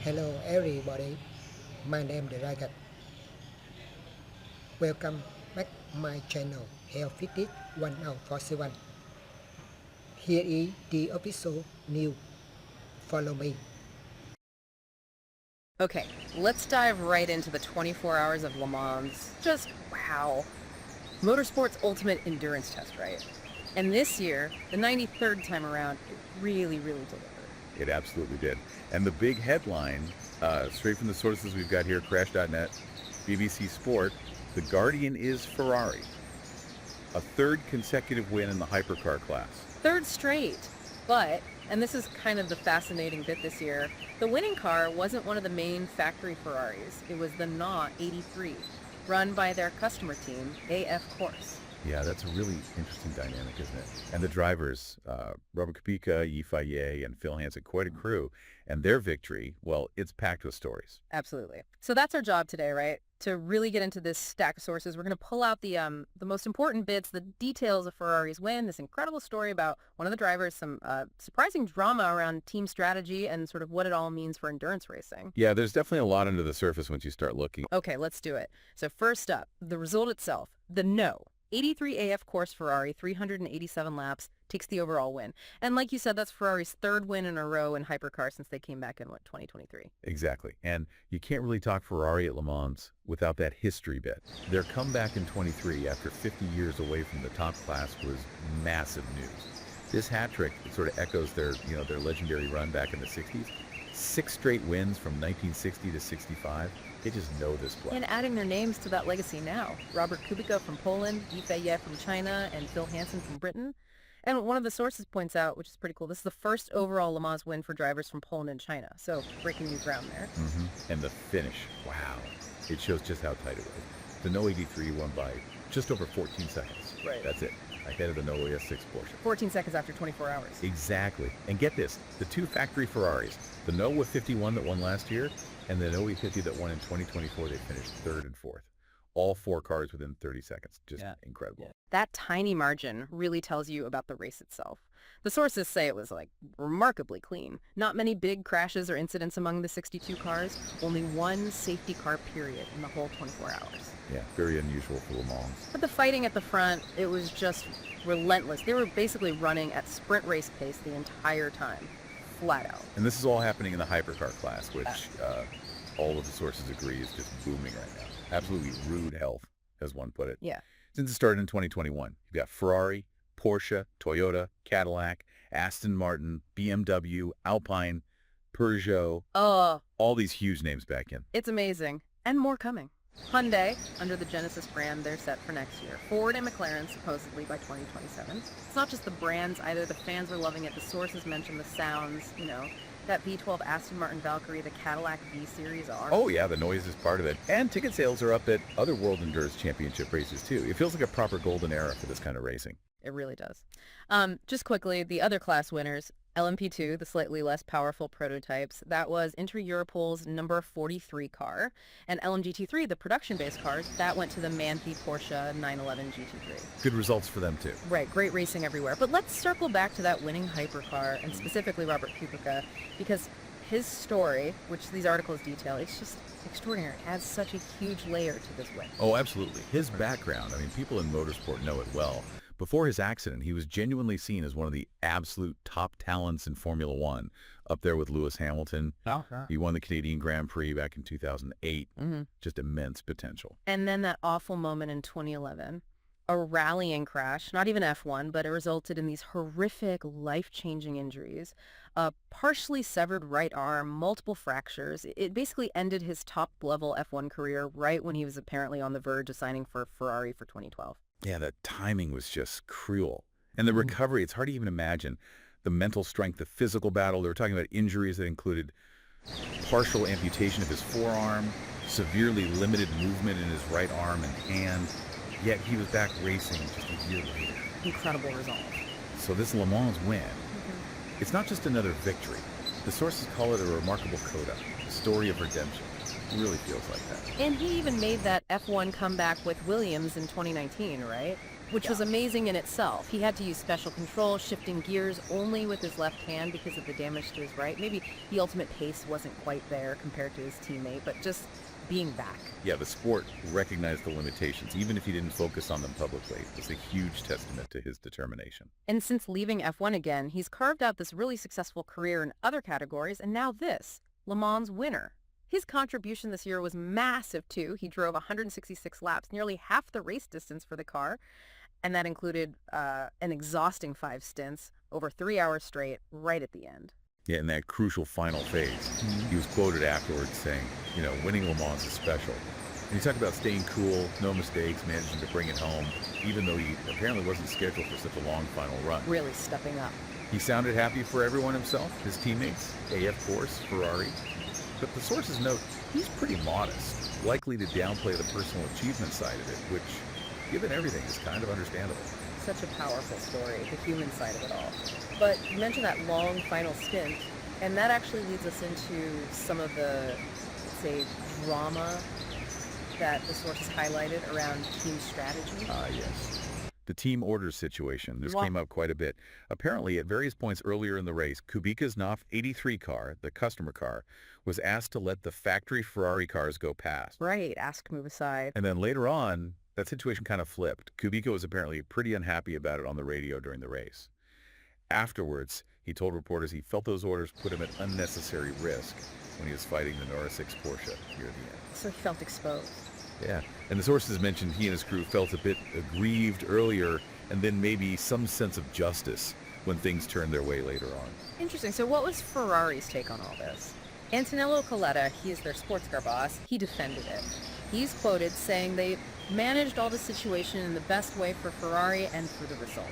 Hello everybody, my name is Ragat. Welcome back my channel Health Fitness 1047. Here is the episode new. Follow me. Okay, let's dive right into the 24 hours of Le Mans. Just wow. Motorsport's ultimate endurance test, right? And this year, the 93rd time around, it really delivered. It absolutely did. And the big headline, straight from the sources we've got here, Crash.net, BBC Sport, the Guardian is Ferrari. A third consecutive win in the hypercar class. Third straight. But, and this is kind of the fascinating bit this year, the winning car wasn't one of the main factory Ferraris. It was the NA 83, run by their customer team, AF Corse. Yeah, that's a really interesting dynamic, isn't it? And the drivers, Robert Kubica, Yi Fei and Phil Hansen, quite a crew. And their victory, well, it's packed with stories. Absolutely. So that's our job today, right? To really get into this stack of sources, we're going to pull out the most important bits, the details of Ferrari's win, this incredible story about one of the drivers, some surprising drama around team strategy and sort of what it all means for endurance racing. Yeah, there's definitely a lot under the surface once you start looking. Okay, let's do it. So first up, the result itself, the no. 83 AF Corse Ferrari, 387 laps, takes the overall win. And like you said, that's Ferrari's third win in a row in hypercar since they came back in, 2023? Exactly. And you can't really talk Ferrari at Le Mans without that history bit. Their comeback in 23 after 50 years away from the top class was massive news. This hat trick sort of echoes their legendary run back in the 60s. 6 straight wins from 1960 to 65. They just know this play. And adding their names to that legacy now. Robert Kubica from Poland, Yi Fei from China, and Phil Hansen from Britain. And one of the sources points out, which is pretty cool, this is the first overall Le Mans win for drivers from Poland and China. So breaking new ground there. And the finish, wow. It shows just how tight it was. The No 83 won by just over 14 seconds. Right. That's it. Ahead of the No AS6 Porsche. 14 seconds after 24 hours. Exactly. And get this, the two factory Ferraris, the No with 51 that won last year, and the No E50 that won in 2024, they finished third and fourth. All 4 cars within 30 seconds. Just incredible. Yeah. That tiny margin really tells you about the race itself. The sources say it was remarkably clean. Not many big crashes or incidents among the 62 cars. Only one safety car period in the whole 24 hours. Yeah, very unusual for Le Mans. But the fighting at the front, it was just relentless. They were basically running at sprint race pace the entire time, flat out. And this is all happening in the hypercar class, which all of the sources agree is just booming right now. Absolutely rude health, as one put it. Yeah. Since it started in 2021, you've got Ferrari, Porsche, Toyota, Cadillac, Aston Martin, BMW, Alpine, Peugeot, all these huge names back in. It's amazing. And more coming. Hyundai, under the Genesis brand, they're set for next year. Ford and McLaren, supposedly by 2027. It's not just the brands either. The fans are loving it. The sources mention the sounds, that V12 Aston Martin Valkyrie, the Cadillac V-Series R. Oh yeah, the noise is part of it. And ticket sales are up at other World Endurance Championship races too. It feels like a proper golden era for this kind of racing. It really does. Just quickly, the other class winners, LMP2, the slightly less powerful prototypes, that was Inter-Europol's number 43 car, and LMGT3, the production-based cars, that went to the Manthey Porsche 911 GT3. Good results for them too. Right, great racing everywhere. But let's circle back to that winning hypercar, and specifically Robert Kubica, because his story, which these articles detail, it's just extraordinary. It adds such a huge layer to this win. Oh, absolutely. His background, people in motorsport know it well. Before his accident, he was genuinely seen as one of the absolute top talents in Formula One, up there with Lewis Hamilton. He won the Canadian Grand Prix back in 2008. Just immense potential. And then that awful moment in 2011, a rallying crash, not even F1, but it resulted in these horrific, life-changing injuries, a partially severed right arm, multiple fractures. It basically ended his top-level F1 career right when he was apparently on the verge of signing for Ferrari for 2012. Yeah, the timing was just cruel. And the recovery, it's hard to even imagine. The mental strength, the physical battle. They were talking about injuries that included partial amputation of his forearm, severely limited movement in his right arm and hand. Yet he was back racing just a year later. Incredible resolve. So this Le Mans win, it's not just another victory. The sources call it a remarkable coda, a story of redemption. It really feels like that. And he even made that F1 comeback with Williams in 2019, right? which was amazing in itself. He had to use special control, shifting gears only with his left hand because of the damage to his right. Maybe the ultimate pace wasn't quite there compared to his teammate, but just being back. Yeah, the sport recognized the limitations, even if he didn't focus on them publicly. It's a huge testament to his determination. And since leaving F1 again, he's carved out this really successful career in other categories, and now this, Le Mans winner. His contribution this year was massive, too. He drove 166 laps, nearly half the race distance for the car, and that included an exhausting 5 stints, over 3 hours straight, right at the end. Yeah, in that crucial final phase, he was quoted afterwards saying, winning Le Mans is special. And he talked about staying cool, no mistakes, managing to bring it home, even though he apparently wasn't scheduled for such a long final run. Really stepping up. He sounded happy for everyone himself, his teammates, of course, Ferrari. But the sources note he's pretty modest, likely to downplay the personal achievement side of it, which, given everything, is kind of understandable. Such a powerful story, the human side of it all. But you mentioned that long final stint, and that actually leads us into some of the, let's say, drama that the sources highlighted around team strategy. Yes. The team orders situation. This came up quite a bit. Apparently, at various points earlier in the race, Kubica's NOF 83 car, the customer car, was asked to let the factory Ferrari cars go past. Right, asked to move aside. And then later on, that situation kind of flipped. Kubica was apparently pretty unhappy about it on the radio during the race. Afterwards, he told reporters he felt those orders put him at unnecessary risk when he was fighting the Nora 6 Porsche near the end. So he felt exposed. Yeah, and the sources mentioned he and his crew felt a bit aggrieved earlier, and then maybe some sense of justice when things turned their way later on. Interesting. So what was Ferrari's take on all this? Antonello Coletta, he is their sports car boss, he defended it. He's quoted saying they managed all the situation in the best way for Ferrari and for the result.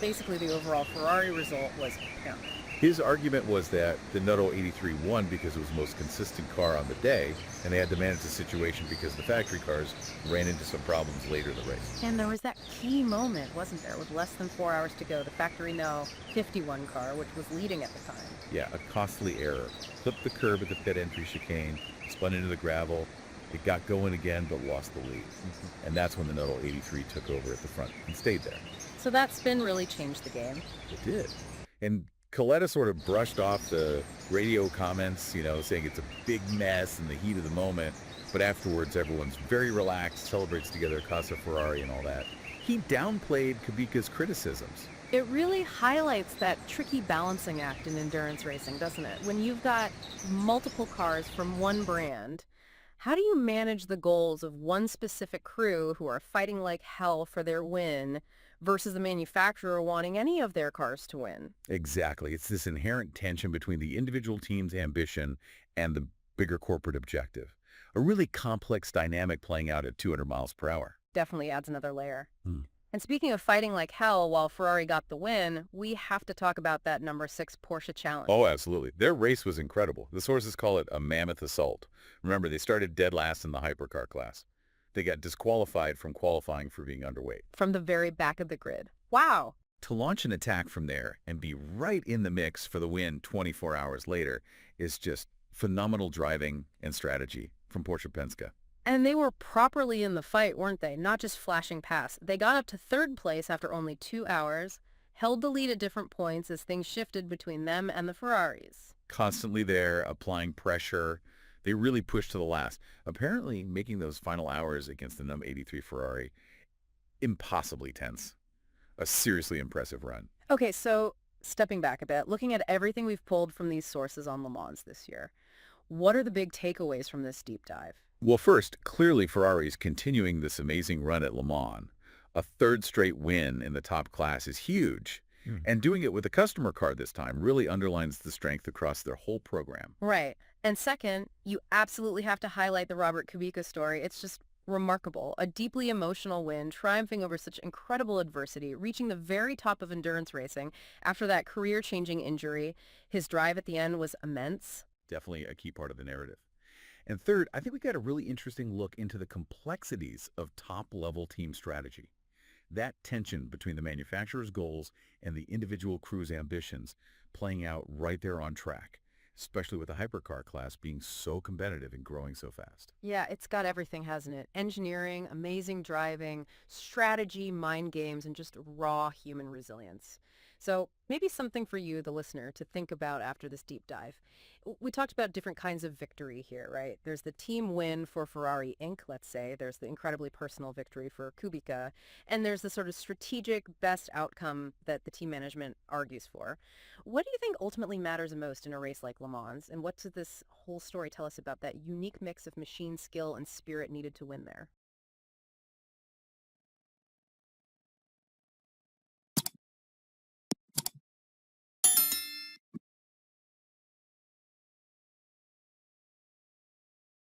Basically, the overall Ferrari result was apparent. His argument was that the Nutto 83 won because it was the most consistent car on the day, and they had to manage the situation because the factory cars ran into some problems later in the race. And there was that key moment, wasn't there, with less than 4 hours to go, the factory No. 51 car, which was leading at the time. Yeah, a costly error. Clipped the curb at the pit entry chicane, spun into the gravel. It got going again, but lost the lead. And that's when the Nutto 83 took over at the front and stayed there. So that spin really changed the game. It did. And Coletta sort of brushed off the radio comments, saying it's a big mess in the heat of the moment. But afterwards, everyone's very relaxed, celebrates together, Casa Ferrari and all that. He downplayed Kubica's criticisms. It really highlights that tricky balancing act in endurance racing, doesn't it? When you've got multiple cars from one brand, how do you manage the goals of one specific crew who are fighting like hell for their win versus the manufacturer wanting any of their cars to win? Exactly. It's this inherent tension between the individual team's ambition and the bigger corporate objective. A really complex dynamic playing out at 200 miles per hour. Definitely adds another layer. And speaking of fighting like hell while Ferrari got the win, we have to talk about that number 6 Porsche Challenge. Oh, absolutely. Their race was incredible. The sources call it a mammoth assault. Remember, they started dead last in the hypercar class. They got disqualified from qualifying for being underweight. From the very back of the grid. Wow. To launch an attack from there and be right in the mix for the win 24 hours later is just phenomenal driving and strategy from Porsche Penske. And they were properly in the fight, weren't they? Not just flashing past. They got up to 3rd place after only 2 hours, held the lead at different points as things shifted between them and the Ferraris. Constantly there, applying pressure. They really pushed to the last, apparently making those final hours against the Num 83 Ferrari impossibly tense. A seriously impressive run. Okay, so stepping back a bit, looking at everything we've pulled from these sources on Le Mans this year, what are the big takeaways from this deep dive? Well, first, clearly Ferrari's continuing this amazing run at Le Mans. A 3rd straight win in the top class is huge. And doing it with a customer car this time really underlines the strength across their whole program. Right. And second, you absolutely have to highlight the Robert Kubica story. It's just remarkable. A deeply emotional win, triumphing over such incredible adversity, reaching the very top of endurance racing after that career-changing injury. His drive at the end was immense. Definitely a key part of the narrative. And third, I think we got a really interesting look into the complexities of top-level team strategy. That tension between the manufacturer's goals and the individual crew's ambitions playing out right there on track. especially with the hypercar class being so competitive and growing so fast. Yeah, it's got everything, hasn't it? Engineering, amazing driving, strategy, mind games, and just raw human resilience. So maybe something for you, the listener, to think about after this deep dive. We talked about different kinds of victory here, right? There's the team win for Ferrari Inc., let's say. There's the incredibly personal victory for Kubica. And there's the sort of strategic best outcome that the team management argues for. What do you think ultimately matters most in a race like Le Mans? And what does this whole story tell us about that unique mix of machine skill and spirit needed to win there?